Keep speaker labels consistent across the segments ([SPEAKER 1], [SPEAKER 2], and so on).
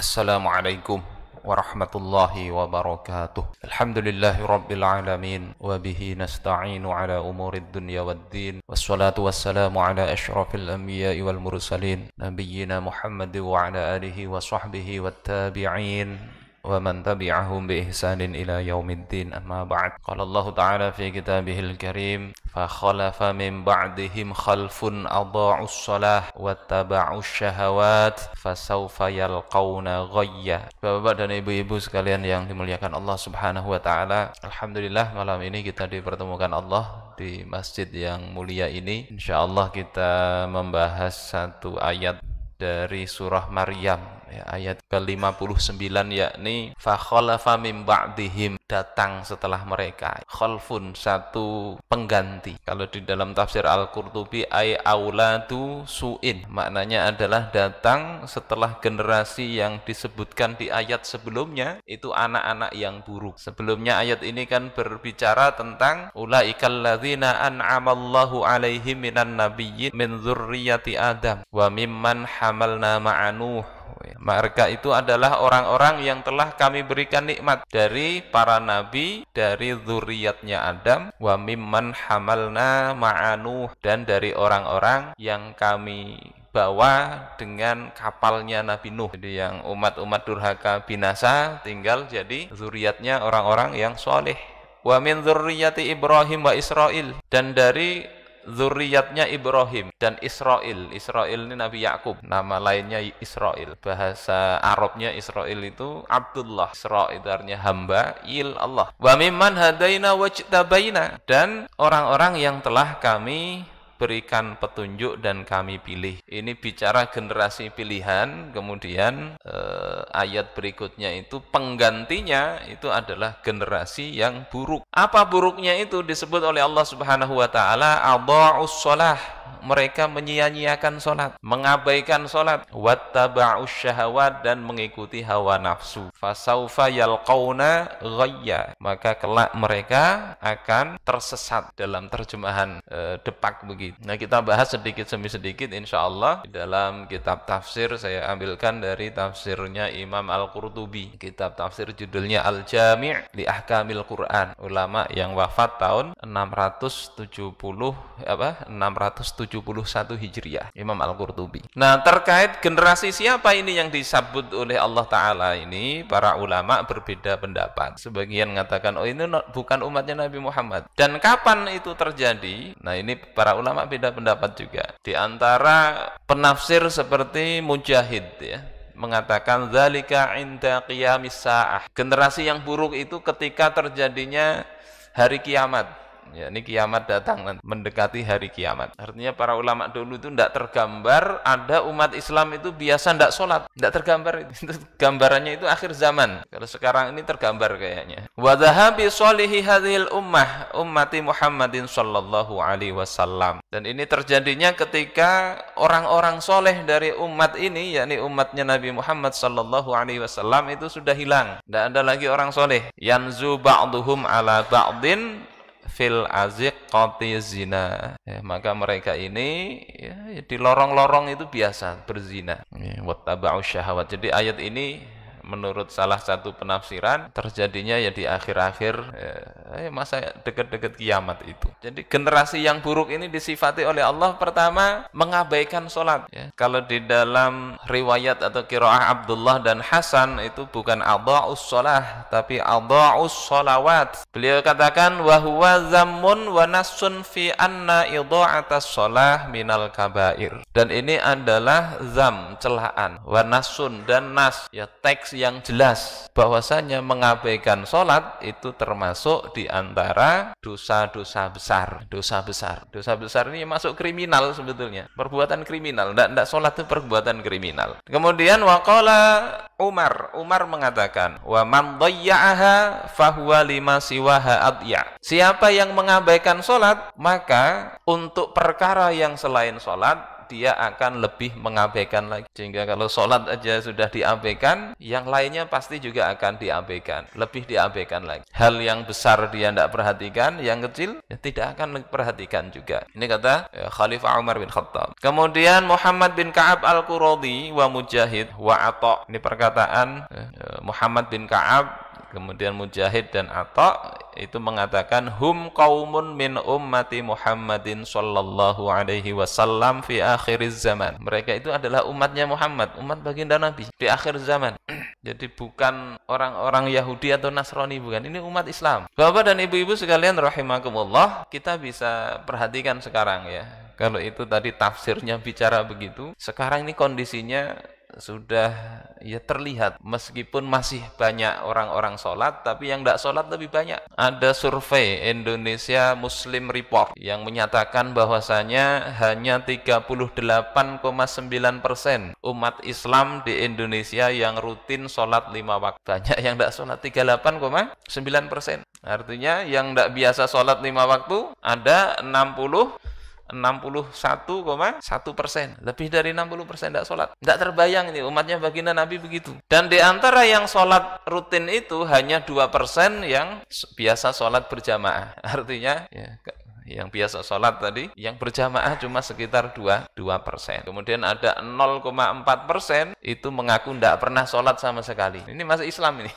[SPEAKER 1] Assalamualaikum warahmatullahi wabarakatuh. Alhamdulillahi rabbil alamin wa bihi nasta'inu ala umurid dunya waddin. Wassalatu wassalamu ala asyrafil anbiya'i wal mursalin nabiyyina Muhammad wa ala alihi wa sahbihi wat tabi'in wa man tabi'ahum bi ihsanin ila yaumiddin. Amma ba'd. Qala Allah Ta'ala fi kitabihil karim, fa khalafa min ba'dihim khalfun adha'us shalah wattaba'us syahawat fasawfa yalqauna ghayya. Bapak dan ibu-ibu sekalian yang dimuliakan Allah Subhanahu wa taala, alhamdulillah malam ini kita dipertemukan Allah di masjid yang mulia ini. Insyaallah kita membahas satu ayat dari surah Maryam, ya, ayat ke-59, yakni fa khalafa min ba'dihim, datang setelah mereka. Khalfun, satu pengganti. Kalau di dalam tafsir Al-Qurtubi, ay auladu su'in, maknanya adalah datang setelah generasi yang disebutkan di ayat sebelumnya, itu anak-anak yang buruk. Sebelumnya ayat ini kan berbicara tentang ulaikal ladzina an'amallahu alaihim minan nabiyyin min dzurriyyati Adam wa mimman hamalna ma'a Nuh. Mereka itu adalah orang-orang yang telah kami berikan nikmat dari para nabi, dari zuriatnya Adam, wa mimman hamalna ma'a Nuh, dan dari orang-orang yang kami bawa dengan kapalnya Nabi Nuh. Jadi yang umat-umat durhaka binasa tinggal jadi zuriatnya orang-orang yang soleh. Wa min zurriyati Ibrahim wa Israil, dan dari zuriyatnya Ibrahim dan Israil. Israil ini Nabi Yakub, nama lainnya Israil. Bahasa Arabnya Israil itu Abdullah. Israil itu artinya hamba, il Allah. Wa mimman hadaina wajtabaina, dan orang-orang yang telah kami berikan petunjuk dan kami pilih. Ini bicara generasi pilihan. Kemudian ayat berikutnya itu penggantinya itu adalah generasi yang buruk. Apa buruknya itu? Disebut oleh Allah Subhanahu wa taala adha'us shalah, mereka menyia-nyiakan salat, mengabaikan salat, wattaba'us syahawat, dan mengikuti hawa nafsu. Fasaufa yalqauna ghayya, maka kelak mereka akan tersesat, dalam terjemahan Depak begitu. Nah, kita bahas sedikit demi sedikit insyaallah di dalam kitab tafsir. Saya ambilkan dari tafsirnya Imam Al-Qurtubi. Kitab tafsir judulnya Al-Jami' li Ahkamil Quran. Ulama yang wafat tahun 671 Hijriah, Imam Al-Qurtubi. Nah, terkait generasi siapa ini yang disebut oleh Allah Ta'ala ini, para ulama berbeda pendapat. Sebagian mengatakan, oh ini bukan umatnya Nabi Muhammad. Dan kapan itu terjadi? Nah, ini para ulama beda pendapat juga. Di antara penafsir seperti Mujahid, ya, mengatakan zalika inda qiyamis sa'ah. Generasi yang buruk itu ketika terjadinya hari kiamat. Ya, ini kiamat datang, mendekati hari kiamat. Artinya para ulama dulu itu tidak tergambar ada umat Islam itu biasa tidak sholat, tidak tergambar itu. Gambarannya itu akhir zaman. Kalau sekarang ini tergambar kayaknya. Wa dhahabi sholihi hadhil ummah ummati Muhammadin sallallahu alaihi wasallam. Dan ini terjadinya ketika orang-orang soleh dari umat ini, yakni umatnya Nabi Muhammad sallallahu alaihi wasallam, itu sudah hilang. Tidak ada lagi orang soleh. Yanzu ba'duhum ala ba'din fil aziqati zina, ya, maka mereka ini ya, di lorong-lorong itu biasa berzina, ya, wattaba'us syahawat. Jadi ayat ini menurut salah satu penafsiran terjadinya ya di akhir-akhir masa dekat-dekat kiamat itu. Jadi generasi yang buruk ini disifati oleh Allah pertama mengabaikan sholat, ya. Kalau di dalam riwayat atau qiraah Abdullah dan Hasan itu bukan adha'us shalah tapi adha'us sholawat. Beliau katakan wa huwa zammun wa nassun fi anna idha'atas shalah minal kabair. Dan ini adalah zam, celaan, wa nassun, dan nas, ya, teks yang jelas bahwasanya mengabaikan sholat itu termasuk di antara dosa-dosa besar. Dosa besar ini masuk kriminal sebetulnya, perbuatan kriminal. Tidak sholat itu perbuatan kriminal. Kemudian waqala Umar mengatakan wa man dhayya'aha fahuwa lima siwaha adya. Siapa yang mengabaikan sholat, maka untuk perkara yang selain sholat dia akan lebih mengabaikan lagi. Sehingga kalau sholat aja sudah diabaikan, yang lainnya pasti juga akan diabaikan, lebih diabaikan lagi. Hal yang besar dia tidak perhatikan, yang kecil ya tidak akan perhatikan juga. Ini kata Khalifah Umar bin Khattab. Kemudian Muhammad bin Ka'ab al-Quradi wa Mujahid wa Atha. Ini perkataan Muhammad bin Ka'ab, kemudian Mujahid dan Atha itu mengatakan hum qaumun min ummati Muhammadin sallallahu alaihi wasallam fi akhiriz zaman. Mereka itu adalah umatnya Muhammad, umat baginda Nabi di akhir zaman. Jadi bukan orang-orang Yahudi atau Nasrani, bukan. Ini umat Islam. Bapak dan ibu-ibu sekalian rahimakumullah, kita bisa perhatikan sekarang ya. Kalau itu tadi tafsirnya bicara begitu, sekarang ini kondisinya sudah ya terlihat, meskipun masih banyak orang-orang sholat, tapi yang tidak sholat lebih banyak. Ada survei Indonesia Muslim Report yang menyatakan bahwasanya hanya 38,9% umat Islam di Indonesia yang rutin sholat 5 waktu. Banyak yang tidak sholat, 38,9%. Artinya yang tidak biasa sholat 5 waktu ada 61,1%, lebih dari 60% tidak sholat. Tidak terbayang ini umatnya baginda Nabi begitu. Dan di antara yang sholat rutin itu hanya 2% yang biasa sholat berjamaah. Artinya ya, yang biasa sholat tadi, yang berjamaah cuma sekitar 2%. Kemudian ada 0,4% itu mengaku tidak pernah sholat sama sekali. Ini masih Islam ini.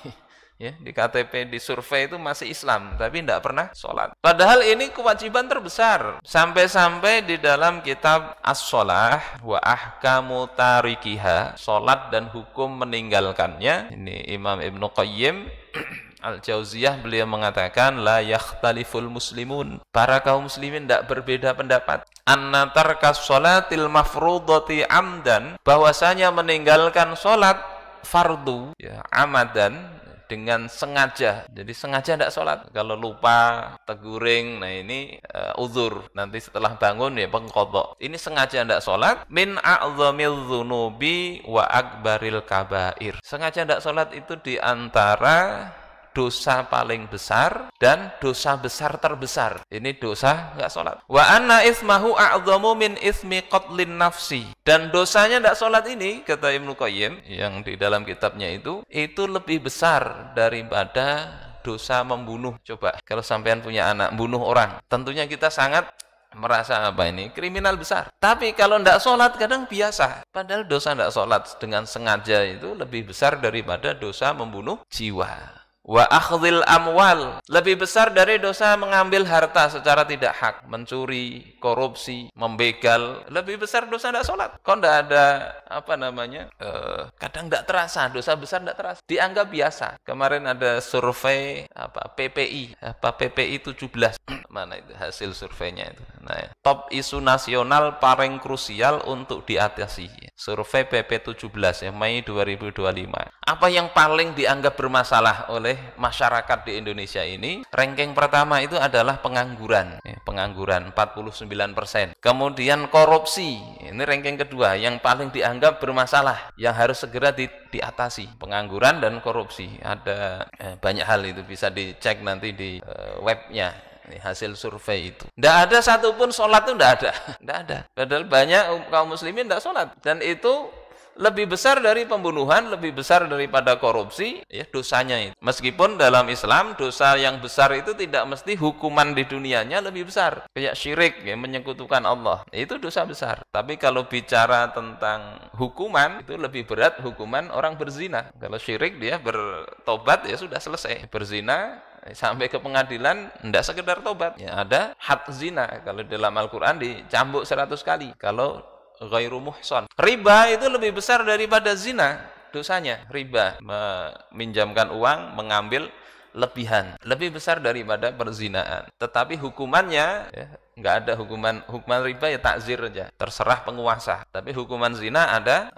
[SPEAKER 1] Ya, di KTP, di survei itu masih Islam, tapi tidak pernah sholat. Padahal ini kewajiban terbesar. Sampai-sampai di dalam kitab As-Sholah wa Ahkamu Tarikiha, sholat dan hukum meninggalkannya, ini Imam Ibnu Qayyim Al-Jauziyah, beliau mengatakan la yakhtaliful muslimun, para kaum muslimin tidak berbeda pendapat, anna tarkas sholatil mafrudati amdan, bahwasanya meninggalkan sholat fardu ya, amadan, dengan sengaja. Jadi sengaja tidak sholat. Kalau lupa, teguring, nah ini uzur. Nanti setelah bangun ya pengqadha. Ini sengaja tidak sholat. Min a'zamil dzunubi wa akbaril kabair. Sengaja tidak sholat itu diantara dosa paling besar dan dosa besar terbesar. Ini dosa nggak sholat. Wa anna ismahu a'zamu min ismi qatlin nafsi. Dan dosanya nggak sholat ini, kata Ibnu Qayyim yang di dalam kitabnya itu lebih besar daripada dosa membunuh. Coba kalau sampean punya anak bunuh orang, tentunya kita sangat merasa apa ini kriminal besar. Tapi kalau tidak sholat kadang biasa. Padahal dosa tidak sholat dengan sengaja itu lebih besar daripada dosa membunuh jiwa. Wa akhdhil amwal, lebih besar dari dosa mengambil harta secara tidak hak, mencuri, korupsi, membegal, lebih besar dosa tidak sholat. Kok tidak ada kadang tidak terasa, dosa besar tidak terasa, dianggap biasa. Kemarin ada survei PPI 17. Mana itu hasil surveinya itu. Nah, top isu nasional paling krusial untuk diatasi. Survei PP 17 ya, Mei 2025. Apa yang paling dianggap bermasalah oleh masyarakat di Indonesia ini? Ranking pertama itu adalah pengangguran. Pengangguran 49%. Kemudian korupsi. Ini ranking kedua yang paling dianggap bermasalah, yang harus segera diatasi. Pengangguran dan korupsi. Ada banyak hal itu bisa dicek nanti di webnya. Ini hasil survei itu. Tidak ada satupun sholat itu tidak ada. Tidak ada. Padahal banyak kaum muslimin tidak sholat. Dan itu lebih besar dari pembunuhan, lebih besar daripada korupsi, ya dosanya itu. Meskipun dalam Islam dosa yang besar itu tidak mesti hukuman di dunianya lebih besar. Kayak syirik, ya, menyekutukan Allah. Itu dosa besar. Tapi kalau bicara tentang hukuman, itu lebih berat hukuman orang berzina. Kalau syirik dia bertobat ya sudah selesai. Berzina sampai ke pengadilan tidak sekedar tobat ya, ada had zina. Kalau dalam Al-Quran dicambuk 100 kali kalau ghairu muhsan. Riba itu lebih besar daripada zina dosanya. Riba, meminjamkan uang, mengambil lebihan, lebih besar daripada perzinaan. Tetapi hukumannya ya, nggak ada hukuman riba ya takzir aja, terserah penguasa. Tapi hukuman zina ada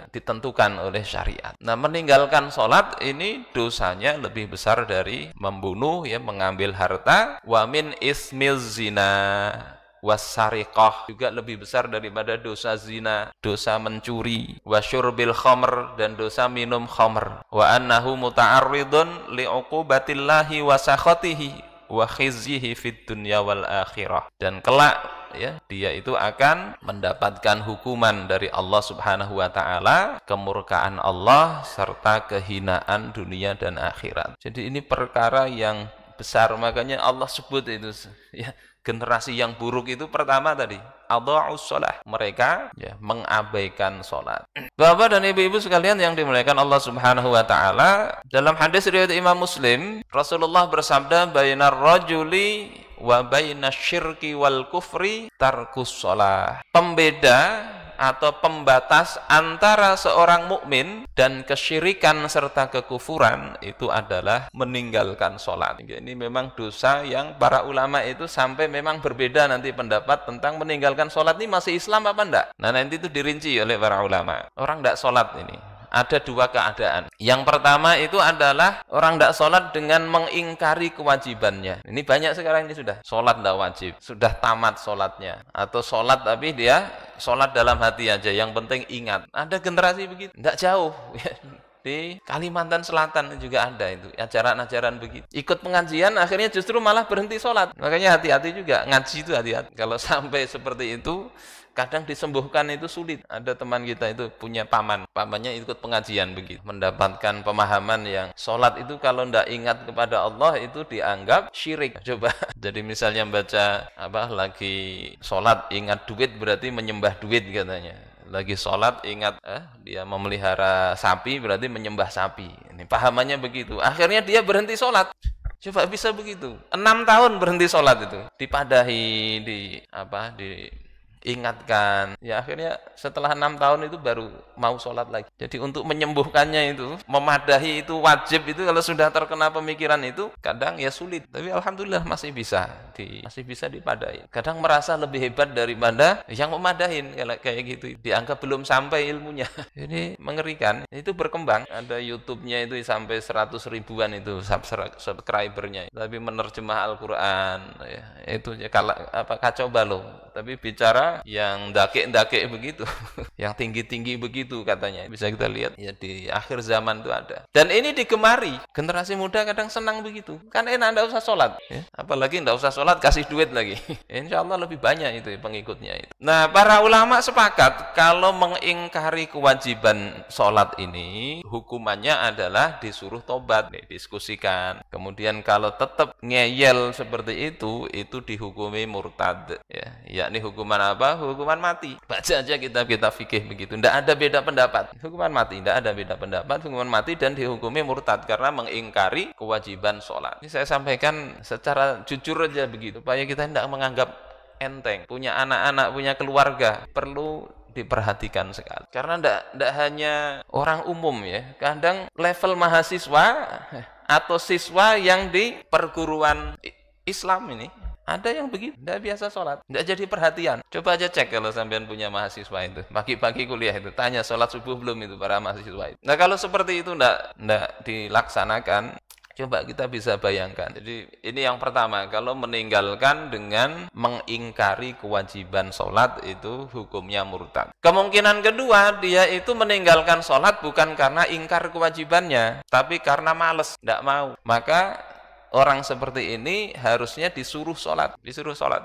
[SPEAKER 1] ditentukan oleh syariat. Nah, meninggalkan sholat ini dosanya lebih besar dari membunuh ya, mengambil harta. Wa min ismiz zina wasariqah, juga lebih besar daripada dosa zina, dosa mencuri, wasyurbil khamr, dan dosa minum khamr. Wa annahu muta'arridun li'uqubatillahi wa sakhatihi wa khizyihi fid dunya wal akhirah. Dan kelak ya, dia itu akan mendapatkan hukuman dari Allah Subhanahu wa taala, kemurkaan Allah serta kehinaan dunia dan akhirat. Jadi ini perkara yang besar, makanya Allah sebut itu ya, generasi yang buruk itu pertama tadi adha'us shalah, mereka ya mengabaikan salat. Bapak dan ibu-ibu sekalian yang dimuliakan Allah Subhanahu wa taala, dalam hadis riwayat Imam Muslim, Rasulullah bersabda, bainar rajuli wa bainasyirki wal kufri tarkus shalah. Pembeda atau pembatas antara seorang mukmin dan kesyirikan serta kekufuran itu adalah meninggalkan sholat. Ini memang dosa yang para ulama itu sampai memang berbeda nanti pendapat tentang meninggalkan sholat ini masih Islam apa enggak. Nah nanti itu dirinci oleh para ulama. Orang enggak sholat ini ada dua keadaan. Yang pertama itu adalah orang tidak sholat dengan mengingkari kewajibannya. Ini banyak sekarang ini sudah sholat tidak wajib, sudah tamat sholatnya, atau sholat tapi dia sholat dalam hati aja, yang penting ingat. Ada generasi begitu, tidak jauh di Kalimantan Selatan juga ada itu ajaran-ajaran begitu. Ikut pengajian akhirnya justru malah berhenti sholat. Makanya hati-hati juga, ngaji itu hati-hati. Kalau sampai seperti itu, kadang disembuhkan itu sulit. Ada teman kita itu punya pamannya ikut pengajian begitu, mendapatkan pemahaman yang sholat itu kalau tidak ingat kepada Allah itu dianggap syirik. Coba, jadi misalnya baca lagi sholat ingat duit berarti menyembah duit katanya. Lagi sholat ingat dia memelihara sapi berarti menyembah sapi. Ini pahamannya begitu. Akhirnya dia berhenti sholat. Coba bisa begitu. 6 tahun berhenti sholat itu. Dipadahi, diingatkan. Ya akhirnya setelah 6 tahun itu baru mau sholat lagi. Jadi untuk menyembuhkannya itu, memadahi itu wajib itu, kalau sudah terkena pemikiran itu kadang ya sulit. Tapi alhamdulillah masih bisa dipadahi. Kadang merasa lebih hebat daripada yang memadahin kayak gitu. Dianggap belum sampai ilmunya. Ini mengerikan. Itu berkembang. Ada YouTube-nya itu sampai 100 ribuan itu subscribernya. Tapi menerjemah Al-Qur'an ya, itu kacau balau. Tapi bicara yang ndake-ndake begitu, yang tinggi-tinggi begitu katanya. Bisa kita lihat ya di akhir zaman itu ada. Dan ini digemari. Generasi muda kadang senang begitu. Kan enak, enggak usah sholat. Ya. Apalagi enggak usah sholat, kasih duit lagi. Insya Allah lebih banyak itu pengikutnya itu. Nah, para ulama sepakat kalau mengingkari kewajiban sholat ini, hukumannya adalah disuruh tobat, diskusikan. Kemudian kalau tetap ngeyel seperti itu dihukumi murtad. Ya, yakni hukuman apa? Hukuman mati. Baca aja kitab fikih begitu. Tidak ada beda pendapat. Hukuman mati, tidak ada beda pendapat. Hukuman mati dan dihukumi murtad karena mengingkari kewajiban sholat. Ini saya sampaikan secara jujur aja begitu, supaya kita tidak menganggap enteng. Punya anak-anak, punya keluarga, perlu diperhatikan sekali. Karena tidak hanya orang umum ya. Kadang level mahasiswa atau siswa yang di perguruan Islam ini, ada yang begitu, tidak biasa sholat, tidak jadi perhatian. Coba aja cek kalau sampean punya mahasiswa itu, pagi-pagi kuliah itu, tanya sholat subuh belum itu para mahasiswa itu. Nah kalau seperti itu tidak dilaksanakan, coba kita bisa bayangkan. Jadi ini yang pertama, kalau meninggalkan dengan mengingkari kewajiban sholat itu hukumnya murtad. Kemungkinan kedua, dia itu meninggalkan sholat bukan karena ingkar kewajibannya, tapi karena malas, tidak mau. Maka orang seperti ini harusnya disuruh sholat.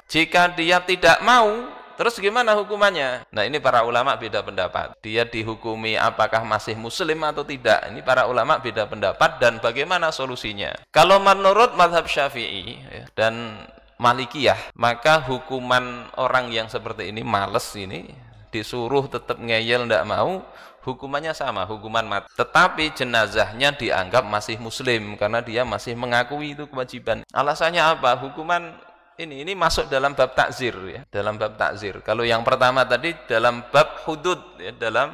[SPEAKER 1] Jika dia tidak mau, terus gimana hukumannya? Nah ini para ulama beda pendapat. Dia dihukumi apakah masih muslim atau tidak. Ini para ulama beda pendapat dan bagaimana solusinya. Kalau menurut mazhab Syafi'i dan Malikiyah, maka hukuman orang yang seperti ini, males ini, disuruh tetap ngeyel tidak mau, hukumannya sama, hukuman mati. Tetapi jenazahnya dianggap masih muslim karena dia masih mengakui itu kewajiban. Alasannya apa? Hukuman ini masuk dalam bab takzir ya, dalam bab takzir. Kalau yang pertama tadi dalam bab hudud ya, dalam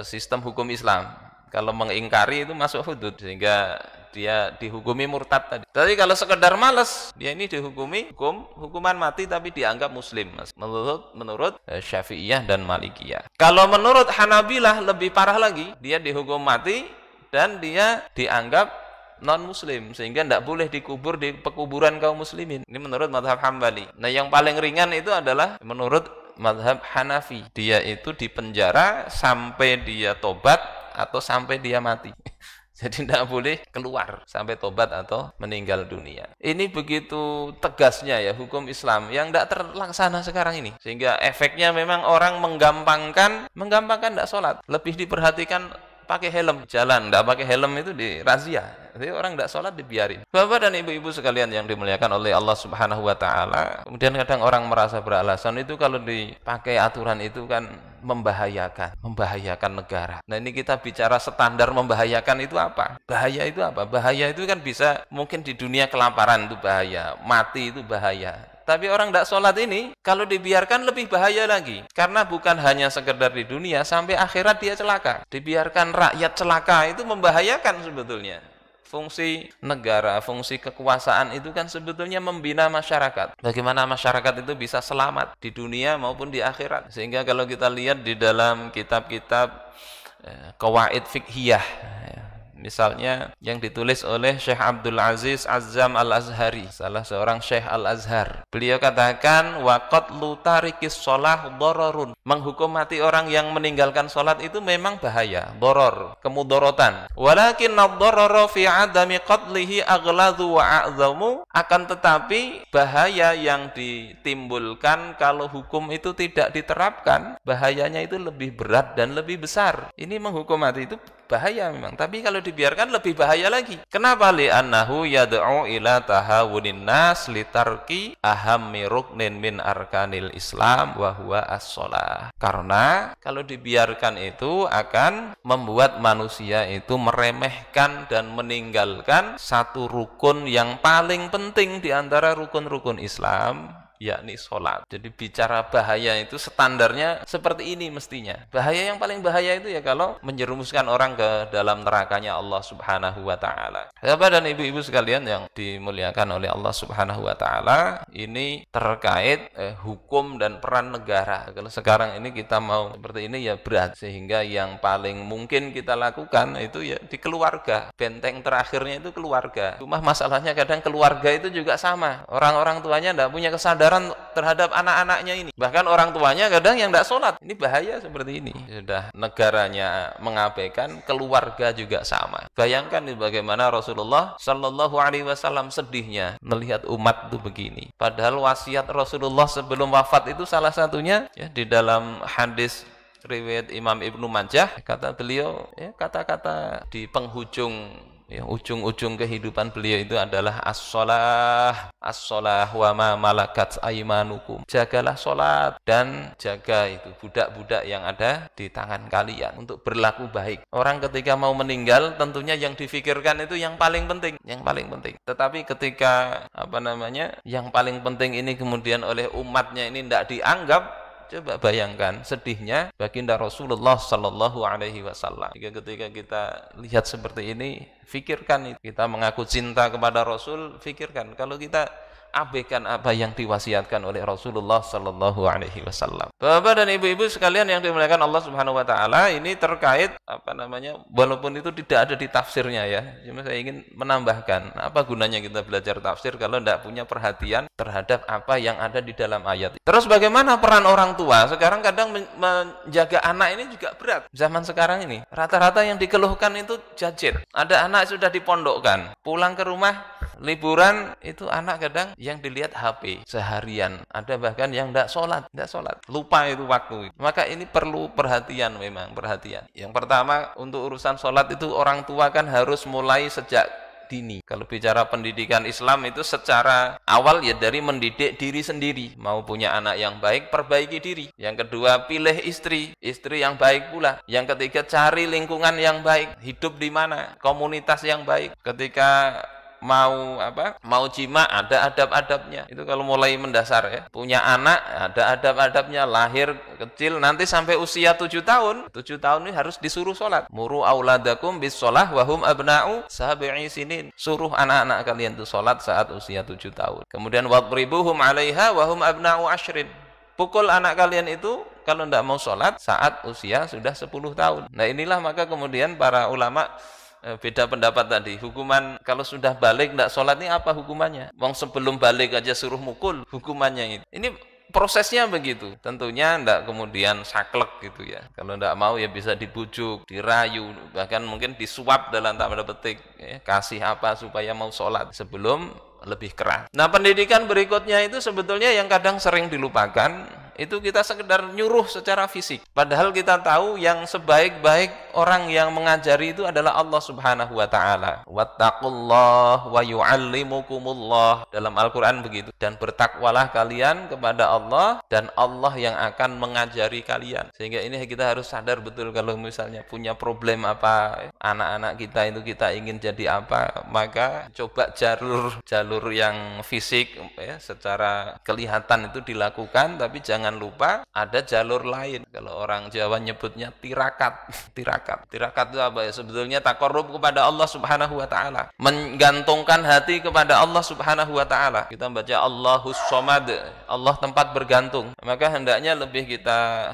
[SPEAKER 1] sistem hukum Islam. Kalau mengingkari itu masuk hudud sehingga dia dihukumi murtad tadi. Tapi kalau sekedar malas, dia ini dihukumi hukuman mati tapi dianggap muslim menurut Syafi'iyah dan Malikiyah. Kalau menurut Hanabilah lebih parah lagi, dia dihukum mati dan dia dianggap non-muslim sehingga tidak boleh dikubur di pekuburan kaum muslimin. Ini menurut mazhab Hambali. Nah yang paling ringan itu adalah menurut mazhab Hanafi. Dia itu dipenjara sampai dia tobat atau sampai dia mati. Jadi tidak boleh keluar sampai tobat atau meninggal dunia. Ini begitu tegasnya ya hukum Islam yang tidak terlaksana sekarang ini. Sehingga efeknya memang orang menggampangkan tidak sholat. Lebih diperhatikan pakai helm, jalan tidak pakai helm itu dirazia. Jadi orang tidak sholat dibiarin. Bapak dan ibu-ibu sekalian yang dimuliakan oleh Allah Subhanahu Wa Taala. Kemudian kadang orang merasa beralasan itu kalau dipakai aturan itu kan membahayakan negara. Nah ini kita bicara standar membahayakan itu apa? Bahaya itu apa? Bahaya itu kan bisa mungkin di dunia kelaparan itu bahaya, mati itu bahaya. Tapi orang tidak sholat ini kalau dibiarkan lebih bahaya lagi. Karena bukan hanya sekedar di dunia, sampai akhirat dia celaka. Dibiarkan rakyat celaka itu membahayakan sebetulnya. Fungsi negara, fungsi kekuasaan itu kan sebetulnya membina masyarakat. Bagaimana masyarakat itu bisa selamat di dunia maupun di akhirat. Sehingga kalau kita lihat di dalam kitab-kitab qawaid fiqhiyah, misalnya yang ditulis oleh Syekh Abdul Aziz Azzam Al-Azhari, salah seorang Syekh Al-Azhar. Beliau katakan wa qatlu tarikis shalah dararun. Menghukum mati orang yang meninggalkan salat itu memang bahaya, darar, kemudorotan. Walakin ad-darara fi 'adami qatlihi aghladu wa a'zamu. Akan tetapi bahaya yang ditimbulkan kalau hukum itu tidak diterapkan, bahayanya itu lebih berat dan lebih besar. Ini menghukum mati itu bahaya memang, tapi kalau dibiarkan lebih bahaya lagi. Kenapa? Li'annahu yad'u ila tahawunin nas litarki ahammi ruknin min arkanil Islam wa huwa as-shalah. Karena kalau dibiarkan itu akan membuat manusia itu meremehkan dan meninggalkan satu rukun yang paling penting di antara rukun-rukun Islam, yakni sholat. Jadi bicara bahaya itu standarnya seperti ini mestinya. Bahaya yang paling bahaya itu ya kalau menjerumuskan orang ke dalam nerakanya Allah Subhanahu Wa Taala. Bapak dan ibu-ibu sekalian yang dimuliakan oleh Allah Subhanahu Wa Taala, ini terkait hukum dan peran negara. Kalau sekarang ini kita mau seperti ini ya berat, sehingga yang paling mungkin kita lakukan itu ya di keluarga. Benteng terakhirnya itu keluarga. Cuma masalahnya kadang keluarga itu juga sama. Orang-orang tuanya tidak punya kesadaran terhadap anak-anaknya ini. Bahkan orang tuanya kadang yang tidak sholat. Ini bahaya seperti ini. Sudah negaranya mengabaikan, keluarga juga sama. Bayangkan bagaimana Rasulullah Sallallahu Alaihi Wasallam sedihnya melihat umat itu begini. Padahal wasiat Rasulullah sebelum wafat itu salah satunya ya, di dalam hadis riwayat Imam Ibnu Majah, kata beliau ya, kata-kata di penghujung ya, ujung-ujung kehidupan beliau itu adalah as-shalah wa ma malakat aymanukum. Jagalah sholat dan jaga itu budak-budak yang ada di tangan kalian untuk berlaku baik. Orang ketika mau meninggal tentunya yang difikirkan itu yang paling penting, Tetapi ketika yang paling penting ini kemudian oleh umatnya ini tidak dianggap, coba bayangkan sedihnya baginda Rasulullah Sallallahu Alaihi Wasallam. Ketika kita lihat seperti ini, fikirkan itu. Kita mengaku cinta kepada Rasul, fikirkan kalau kita abaikan apa yang diwasiatkan oleh Rasulullah Sallallahu Alaihi Wasallam. Bapak dan ibu-ibu sekalian yang dimuliakan Allah Subhanahu Wa Taala, ini terkait walaupun itu tidak ada di tafsirnya ya, cuma saya ingin menambahkan, apa gunanya kita belajar tafsir kalau tidak punya perhatian terhadap apa yang ada di dalam ayat. Terus bagaimana peran orang tua? Sekarang kadang menjaga anak ini juga berat. Zaman sekarang ini rata-rata yang dikeluhkan itu jajir. Ada anak sudah dipondokkan, pulang ke rumah liburan itu anak kadang yang dilihat HP seharian. Ada bahkan yang tidak sholat, lupa itu waktu. Maka ini perlu perhatian, memang perhatian. Yang pertama untuk urusan sholat itu orang tua kan harus mulai sejak dini. Kalau bicara pendidikan Islam itu secara awal ya dari mendidik diri sendiri. Mau punya anak yang baik, perbaiki diri. Yang kedua, pilih istri yang baik pula. Yang ketiga, cari lingkungan yang baik. Hidup di mana? Komunitas yang baik. Ketika mau jima ada adab-adabnya. Itu kalau mulai mendasar ya. Punya anak ada adab-adabnya, lahir kecil nanti sampai usia 7 tahun. 7 tahun ini harus disuruh sholat. Muru auladakum bis sholah wahum abna'u sab'i sinin. Suruh anak-anak kalian itu sholat saat usia 7 tahun. Kemudian wadribuhum 'alaiha wahum abna'u ashrin. Pukul anak kalian itu kalau tidak mau sholat saat usia sudah 10 tahun. Nah inilah maka kemudian para ulama beda pendapat tadi. Hukuman kalau sudah balik tidak sholat ini apa hukumannya? Wong sebelum balik aja suruh mukul, hukumannya itu. Ini prosesnya begitu. Tentunya ndak kemudian saklek gitu ya. Kalau ndak mau ya bisa dibujuk, dirayu, bahkan mungkin disuap dalam tanda petik, ya, kasih apa supaya mau sholat sebelum lebih keras. Nah, pendidikan berikutnya itu sebetulnya yang kadang sering dilupakan, itu kita sekedar nyuruh secara fisik. Padahal kita tahu yang sebaik-baik orang yang mengajari itu adalah Allah Subhanahu wa taala. Wattaqullah wa yu'allimukumullah. Dalam Al-Qur'an begitu. Dan bertakwalah kalian kepada Allah dan Allah yang akan mengajari kalian. Sehingga ini kita harus sadar betul kalau misalnya punya problem apa, anak-anak kita itu kita ingin jadi apa, maka coba jalur yang fisik ya, secara kelihatan itu dilakukan, tapi jangan lupa ada jalur lain. Kalau orang Jawa nyebutnya tirakat. Tirakat itu apa ya? Sebetulnya taqarrub kepada Allah Subhanahu wa taala, menggantungkan hati kepada Allah Subhanahu wa taala. Kita baca Allahus Somad, Allah tempat bergantung. Maka hendaknya lebih kita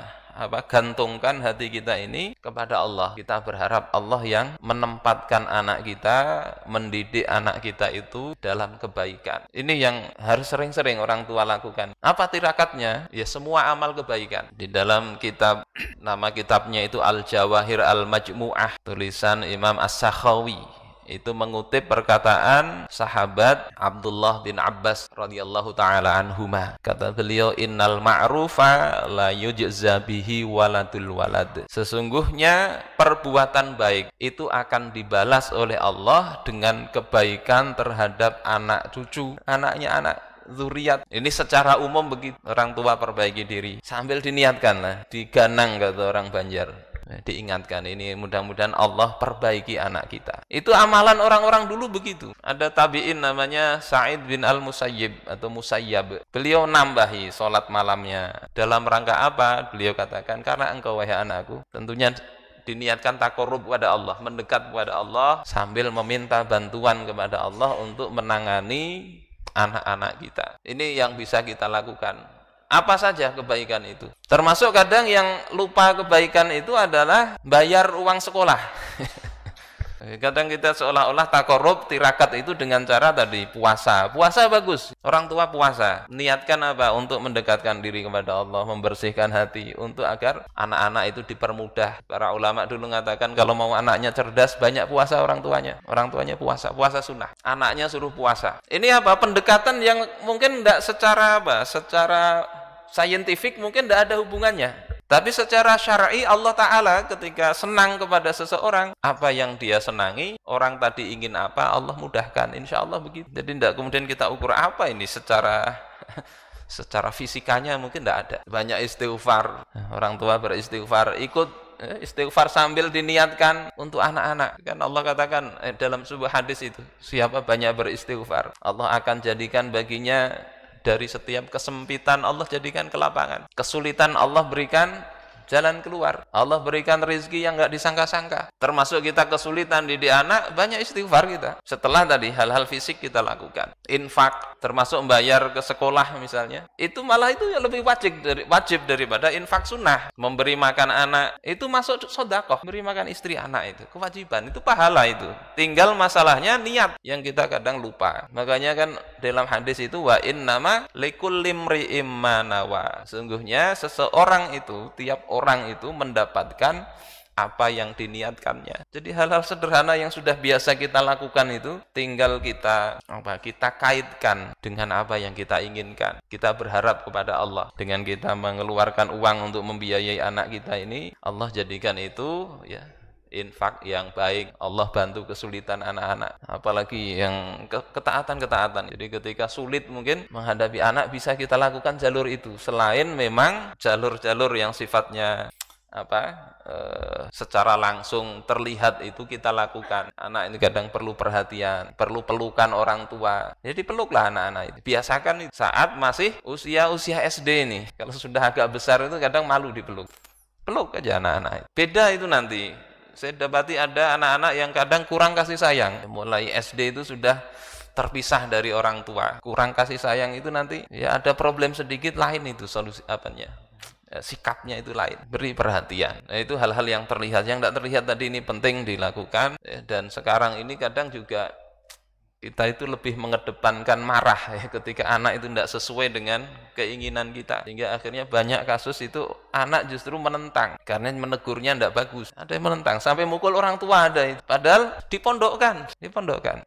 [SPEAKER 1] gantungkan hati kita ini kepada Allah. Kita berharap Allah yang menempatkan anak kita, mendidik anak kita itu dalam kebaikan. Ini yang harus sering-sering orang tua lakukan. Apa tirakatnya? Ya semua amal kebaikan. Di dalam kitab, nama kitabnya itu Al-Jawahir Al-Majmu'ah, tulisan Imam As-Sakhawi. Itu mengutip perkataan sahabat Abdullah bin Abbas radhiyallahu taala anhuma. Kata beliau, innal ma'rufa la yujza bihi waladul walad. Sesungguhnya perbuatan baik itu akan dibalas oleh Allah dengan kebaikan terhadap anak cucu, anaknya anak zuriat. Ini secara umum begitu. Orang tua perbaiki diri sambil diniatkan lah, diganang kata orang Banjar. Diingatkan ini, mudah-mudahan Allah perbaiki anak kita. Itu amalan orang-orang dulu begitu. Ada tabi'in namanya Sa'id bin Al-Musayyib atau Musayyab. Beliau nambahi sholat malamnya. Dalam rangka apa? Beliau katakan, karena engkau wahai anakku, tentunya diniatkan taqarrub kepada Allah, mendekat kepada Allah sambil meminta bantuan kepada Allah untuk menangani anak-anak kita. Ini yang bisa kita lakukan. Apa saja kebaikan itu? Termasuk kadang yang lupa kebaikan itu adalah bayar uang sekolah. Kadang kita seolah-olah taqarrub, tirakat itu dengan cara tadi puasa. Puasa bagus. Orang tua puasa. Niatkan apa? Untuk mendekatkan diri kepada Allah, membersihkan hati, untuk agar anak-anak itu dipermudah. Para ulama dulu mengatakan kalau mau anaknya cerdas, banyak puasa orang tuanya. Orang tuanya puasa sunnah. Anaknya suruh puasa. Ini apa? Pendekatan yang mungkin tidak secara saintifik mungkin tidak ada hubungannya. Tapi secara syar'i Allah Ta'ala ketika senang kepada seseorang, apa yang dia senangi, orang tadi ingin apa, Allah mudahkan. Insya Allah begitu. Jadi tidak kemudian kita ukur apa ini secara fisikanya mungkin tidak ada. Banyak istighfar, orang tua beristighfar, ikut istighfar sambil diniatkan untuk anak-anak. Kan Allah katakan dalam sebuah hadis itu, siapa banyak beristighfar, Allah akan jadikan baginya dari setiap kesempitan Allah jadikan kelapangan. Kesulitan Allah berikan jalan keluar. Allah berikan rezeki yang enggak disangka-sangka. Termasuk kita kesulitan didik anak, banyak istighfar kita. Setelah tadi hal-hal fisik kita lakukan. Infak, termasuk membayar ke sekolah misalnya. Itu malah itu yang lebih wajib daripada infak sunnah. Memberi makan anak, itu masuk sedekah. Memberi makan istri anak itu kewajiban, itu pahala itu. Tinggal masalahnya niat yang kita kadang lupa. Makanya kan dalam hadis itu wa innama likulli imri'im ma nawa. Sungguhnya seseorang itu, tiap orang itu mendapatkan apa yang diniatkannya. Jadi hal-hal sederhana yang sudah biasa kita lakukan itu tinggal kita kaitkan dengan apa yang kita inginkan. Kita berharap kepada Allah dengan kita mengeluarkan uang untuk membiayai anak kita ini, Allah jadikan itu ya infak yang baik. Allah bantu kesulitan anak-anak, apalagi yang ketaatan. Jadi ketika sulit mungkin menghadapi anak, bisa kita lakukan jalur itu. Selain memang jalur-jalur yang sifatnya secara langsung terlihat itu kita lakukan. Anak ini kadang perlu perhatian, perlu pelukan orang tua. Jadi peluklah anak-anak itu. Biasakan itu saat masih usia SD ini. Kalau sudah agak besar itu kadang malu dipeluk. Peluk aja anak-anak itu. Beda itu nanti. Saya dapati ada anak-anak yang kadang kurang kasih sayang. Mulai SD itu sudah terpisah dari orang tua. Kurang kasih sayang itu nanti ya ada problem sedikit, lain itu solusi sikapnya itu lain. Beri perhatian. Nah, itu hal-hal yang terlihat. Yang tidak terlihat tadi ini penting dilakukan. Dan sekarang ini kadang juga Kita itu lebih mengedepankan marah ya ketika anak itu tidak sesuai dengan keinginan kita, sehingga akhirnya banyak kasus itu anak justru menentang karena menegurnya tidak bagus. Ada yang menentang sampai mukul orang tua ada itu. Padahal dipondokkan.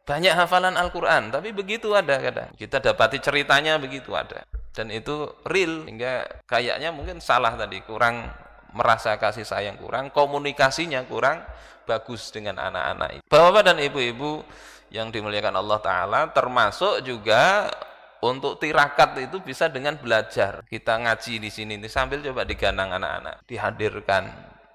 [SPEAKER 1] Banyak hafalan Al-Qur'an, tapi begitu ada kadang. Kita dapati ceritanya begitu ada. Dan itu real, sehingga kayaknya mungkin salah tadi, kurang merasa kasih sayang, kurang komunikasinya kurang bagus dengan anak-anak itu. Bapak-bapak dan ibu-ibu yang dimuliakan Allah Ta'ala, termasuk juga untuk tirakat itu bisa dengan belajar. Kita ngaji di sini sambil coba diganang anak-anak, dihadirkan.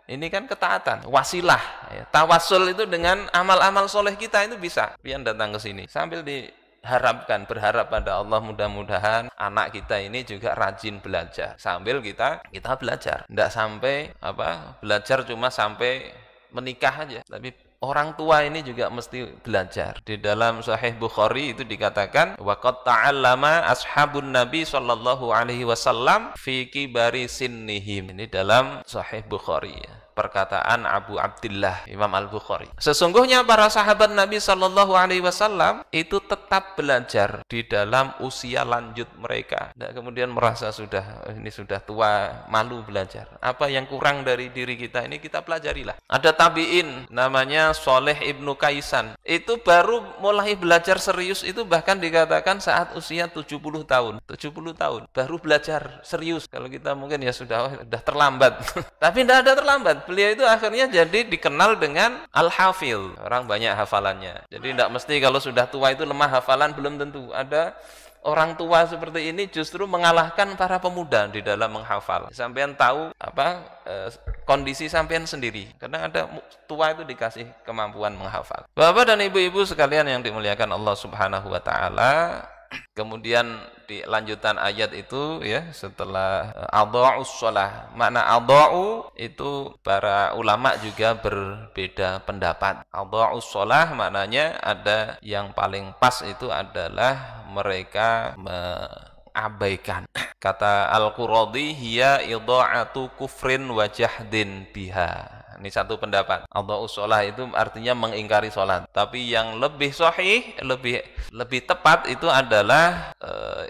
[SPEAKER 1] Ini kan ketaatan, wasilah. Ya. Tawasul itu dengan amal-amal soleh kita itu bisa. Pian datang ke sini sambil diharapkan, berharap pada Allah mudah-mudahan anak kita ini juga rajin belajar. Sambil kita belajar. Tidak sampai belajar cuma sampai menikah aja, tapi orang tua ini juga mesti belajar. Di dalam Sahih Bukhari itu dikatakan waqad ta'allama ashabun Nabi sallallahu alaihi wasallam fi kibari sinnihim. Ini dalam Sahih Bukhari ya. Perkataan Abu Abdillah Imam Al-Bukhari. Sesungguhnya para sahabat Nabi sallallahu alaihi wasallam itu tetap belajar di dalam usia lanjut mereka. Tidak kemudian merasa ini sudah tua, malu belajar. Apa yang kurang dari diri kita ini kita pelajarilah. Ada tabi'in namanya Shalih ibnu Kaisan. Itu baru mulai belajar serius itu bahkan dikatakan saat usia 70 tahun. 70 tahun baru belajar serius. Kalau kita mungkin ya sudah terlambat. Tapi tidak ada terlambat. Beliau itu akhirnya jadi dikenal dengan Al-Hafil. Orang banyak hafalannya. Jadi tidak mesti kalau sudah tua itu lemah hafalan, belum tentu. Ada orang tua seperti ini justru mengalahkan para pemuda di dalam menghafal. Sampean tahu kondisi sampean sendiri. Kadang ada tua itu dikasih kemampuan menghafal. Bapak dan ibu-ibu sekalian yang dimuliakan Allah Subhanahu wa taala, kemudian di lanjutan ayat itu ya, setelah adha'us shalah. Makna adha'u itu para ulama juga berbeda pendapat. Adha'us shalah maknanya ada yang paling pas itu adalah mereka abaikan. Kata Al-Quradi hiya idha'atu kufrin wa jahdin biha. Ini satu pendapat. Adha'us shalah itu artinya mengingkari salat. Tapi yang lebih sahih, lebih tepat itu adalah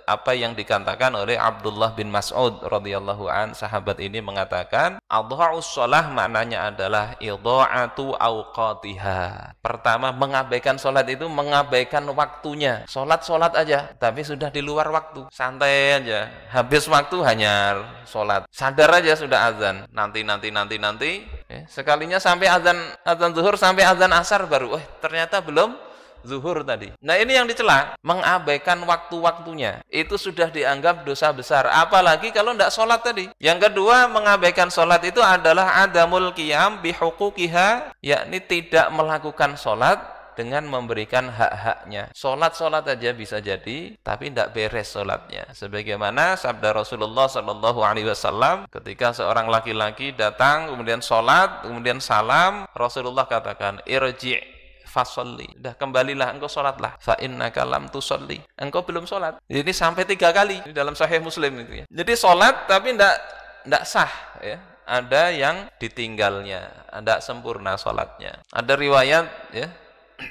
[SPEAKER 1] apa yang dikatakan oleh Abdullah bin Mas'ud radhiyallahu an. Sahabat ini mengatakan, adha'us shalah maknanya adalah idha'atu awqatiha. Pertama, mengabaikan salat itu mengabaikan waktunya. Salat aja, tapi sudah di luar waktu. Santai aja. Habis waktu hanya salat. Sadar aja sudah azan. Nanti. Sekalinya sampai azan zuhur sampai azan asar baru, ternyata belum zuhur tadi. Nah ini yang dicela, mengabaikan waktu-waktunya. Itu sudah dianggap dosa besar. Apalagi kalau tidak sholat tadi. Yang kedua, mengabaikan sholat itu adalah adamul qiyam bihuquqiha, yakni tidak melakukan sholat dengan memberikan hak-haknya. Sholat aja bisa jadi, tapi tidak beres sholatnya. Sebagaimana sabda Rasulullah Sallallahu Alaihi Wasallam, ketika seorang laki-laki datang, kemudian sholat, kemudian salam, Rasulullah katakan, irji' fasolli. Dah kembalilah engkau sholatlah. Fa innaka lam tusolli. Engkau belum sholat. Ini sampai 3 kali di dalam Sahih Muslim itu ya. Jadi sholat tapi tidak sah ya. Ada yang ditinggalnya, tidak sempurna sholatnya. Ada riwayat ya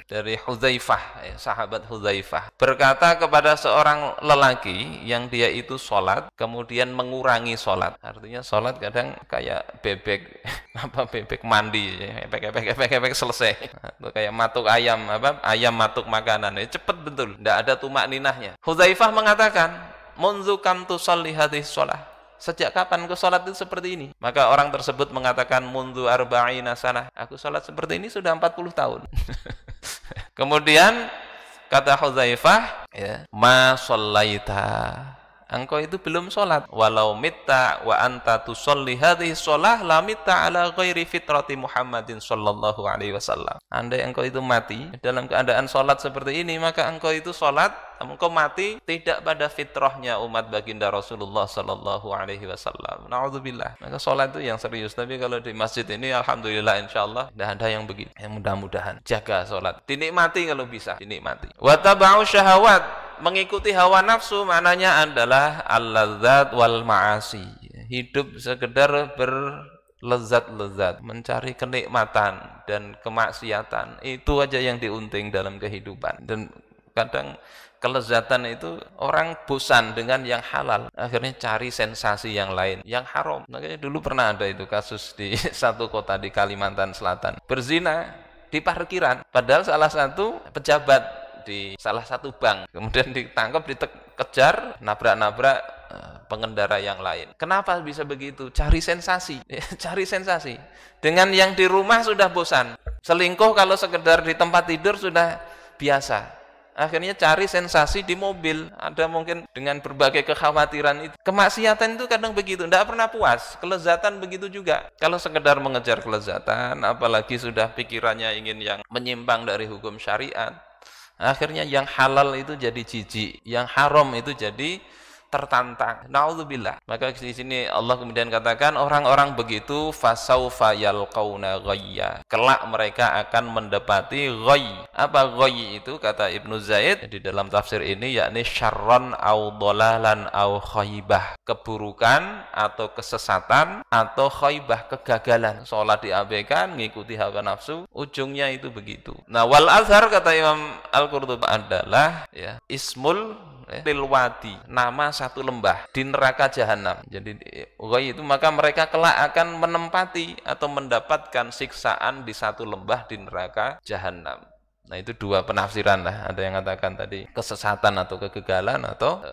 [SPEAKER 1] dari Hudzaifah, sahabat Hudzaifah, berkata kepada seorang lelaki yang dia itu sholat, kemudian mengurangi sholat. Artinya sholat kadang kayak bebek mandi, epek selesai. Atau kayak matuk ayam, ayam matuk makanan, cepet betul, tidak ada tumak ninahnya. Hudzaifah mengatakan, munzu kam tusalli hadhihi shalah. Sejak kapan kau sholat itu seperti ini? Maka orang tersebut mengatakan, mundu arba'ina sanah. Aku sholat seperti ini sudah 40 tahun. Kemudian kata Hudzaifah, ya, ma shallaita. Engkau itu belum sholat. Walau mitta wa anta tusolli hadhihi sholah la mitta ala ghairi fitrati Muhammadin sallallahu alaihi wasallam. Andai engkau itu mati dalam keadaan sholat seperti ini, maka engkau itu sholat, engkau mati tidak pada fitrahnya umat baginda Rasulullah sallallahu alaihi wasallam. Na'udzubillah. Maka sholat itu yang serius. Tapi kalau di masjid ini alhamdulillah insyaallah tidak ada yang begitu. Yang mudah-mudahan jaga sholat. Dinikmati kalau bisa, dinikmati. Wa taba'u syahawat. Mengikuti hawa nafsu maknanya adalah al-ladzat wal ma'asi. Hidup sekedar berlezat-lezat, mencari kenikmatan dan kemaksiatan. Itu aja yang diunting dalam kehidupan. Dan Kadang kelezatan itu orang bosan dengan yang halal, akhirnya cari sensasi yang lain, yang haram. Makanya dulu pernah ada itu kasus di satu kota di Kalimantan Selatan, berzina di parkiran, padahal salah satu pejabat di salah satu bank, kemudian ditangkap, dikejar, nabrak-nabrak pengendara yang lain. Kenapa bisa begitu? Cari sensasi, cari sensasi. Dengan yang di rumah sudah bosan, selingkuh kalau sekedar di tempat tidur sudah biasa. Akhirnya cari sensasi di mobil. Ada mungkin dengan berbagai kekhawatiran itu. Kemaksiatan itu kadang begitu, tidak pernah puas. Kelezatan begitu juga. Kalau sekedar mengejar kelezatan, apalagi sudah pikirannya ingin yang menyimpang dari hukum syariat, akhirnya yang halal itu jadi jijik, yang haram itu jadi tertantang. Naudzubillah. Maka di sini Allah kemudian katakan orang-orang begitu fasaufa yalqauna ghayya. Kelak mereka akan mendapati ghayy. Apa ghayy itu? Kata Ibnu Zaid di dalam tafsir ini, yakni syarran au dhalalan au khaybah. Keburukan atau kesesatan atau khaybah, kegagalan. Salat diabaikan, ngikuti hawa nafsu, ujungnya itu begitu. Nah, wal azhar kata Imam Al-Qurtubi adalah ya ismul lil wadi, nama satu lembah di neraka jahanam. Jadi itu maka mereka kelak akan menempati atau mendapatkan siksaan di satu lembah di neraka jahanam. Nah, itu dua penafsiran lah. Ada yang katakan tadi kesesatan atau kegagalan, atau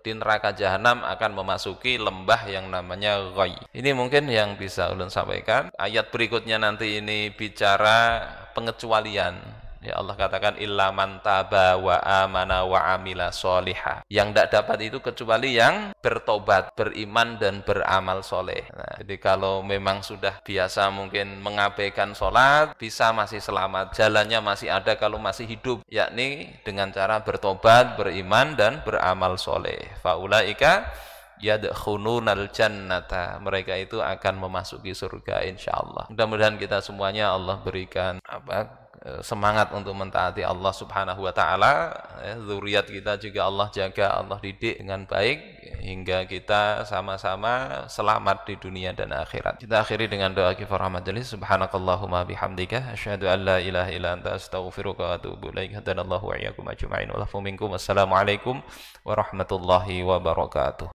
[SPEAKER 1] di neraka jahanam akan memasuki lembah yang namanya ghayy. Ini mungkin yang bisa ulun sampaikan. Ayat berikutnya nanti ini bicara pengecualian. Ya, Allah katakan illa man taba wa amana wa amila sholihah. Yang tidak dapat itu kecuali yang bertobat, beriman dan beramal soleh. Nah, jadi kalau memang sudah biasa mungkin mengabaikan sholat, bisa masih selamat, jalannya masih ada kalau masih hidup, yakni dengan cara bertobat, beriman dan beramal soleh. Faulaika yadkhulunal jannata, mereka itu akan memasuki surga insyaallah. Mudah-mudahan kita semuanya Allah berikan semangat untuk mentaati Allah Subhanahu wa taala. Zuriat kita juga Allah jaga, Allah didik dengan baik hingga kita sama-sama selamat di dunia dan akhirat. Kita akhiri dengan doa kifarah majelis. Subhanakallahumma bihamdika asyhadu an la ilaha illa anta astaghfiruka wa atubu ilaik. Hadanallahu wa iyyakum ajma'in. Wa lafu minkum. Wassalamualaikum warahmatullahi wabarakatuh.